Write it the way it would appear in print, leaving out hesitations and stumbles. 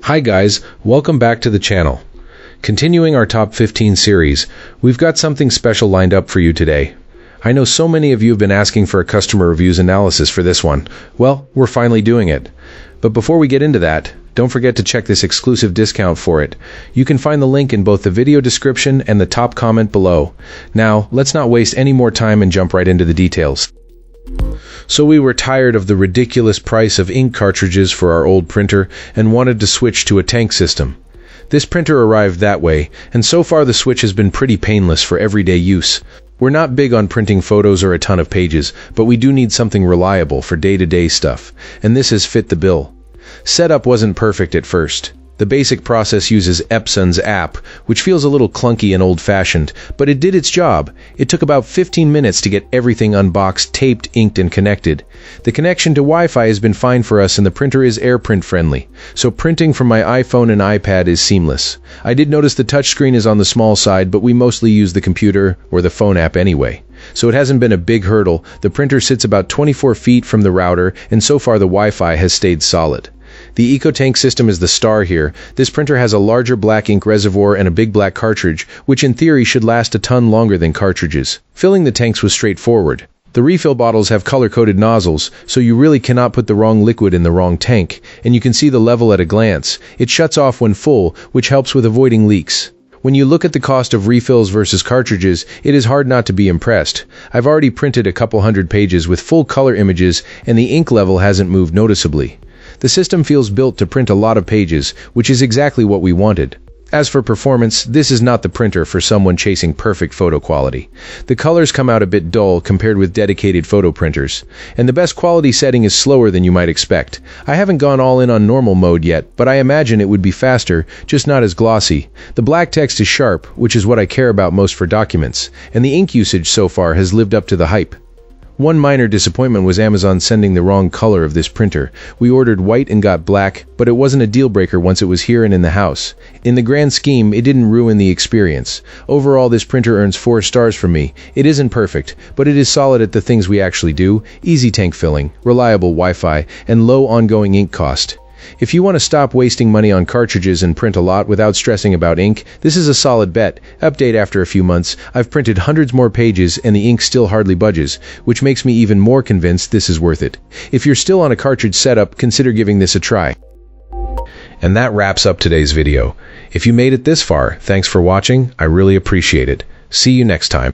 Hi guys, welcome back to the channel. Continuing our top 15 series, we've got something special lined up for you today. I know so many of you have been asking for a customer reviews analysis for this one. Well, we're finally doing it. But before we get into that, don't forget to check this exclusive discount for it. You can find the link in both the video description and the top comment below. Now, let's not waste any more time and jump right into the details. So we were tired of the ridiculous price of ink cartridges for our old printer and wanted to switch to a tank system. This printer arrived that way, and so far the switch has been pretty painless for everyday use. We're not big on printing photos or a ton of pages, but we do need something reliable for day-to-day stuff, and this has fit the bill. Setup wasn't perfect at first. The basic process uses Epson's app, which feels a little clunky and old-fashioned, but it did its job. It took about 15 minutes to get everything unboxed, taped, inked, and connected. The connection to Wi-Fi has been fine for us, and the printer is AirPrint friendly, so printing from my iPhone and iPad is seamless. I did notice the touchscreen is on the small side, but we mostly use the computer or the phone app anyway. So it hasn't been a big hurdle. The printer sits about 24 feet from the router, and so far the Wi-Fi has stayed solid. The EcoTank system is the star here. This printer has a larger black ink reservoir and a big black cartridge, which in theory should last a ton longer than cartridges. Filling the tanks was straightforward. The refill bottles have color-coded nozzles, so you really cannot put the wrong liquid in the wrong tank, and you can see the level at a glance. It shuts off when full, which helps with avoiding leaks. When you look at the cost of refills versus cartridges, it is hard not to be impressed. I've already printed a couple hundred pages with full color images, and the ink level hasn't moved noticeably. The system feels built to print a lot of pages, which is exactly what we wanted. As for performance, this is not the printer for someone chasing perfect photo quality. The colors come out a bit dull compared with dedicated photo printers, and the best quality setting is slower than you might expect. I haven't gone all in on normal mode yet, but I imagine it would be faster, just not as glossy. The black text is sharp, which is what I care about most for documents, and the ink usage so far has lived up to the hype. One minor disappointment was Amazon sending the wrong color of this printer. We ordered white and got black, but it wasn't a deal breaker once it was here and in the house. In the grand scheme, it didn't ruin the experience. Overall, this printer earns 4 stars from me. It isn't perfect, but it is solid at the things we actually do: easy tank filling, reliable Wi-Fi, and low ongoing ink cost. If you want to stop wasting money on cartridges and print a lot without stressing about ink, this is a solid bet. Update after a few months, I've printed hundreds more pages and the ink still hardly budges, which makes me even more convinced this is worth it. If you're still on a cartridge setup, consider giving this a try. And that wraps up today's video. If you made it this far, thanks for watching. I really appreciate it. See you next time.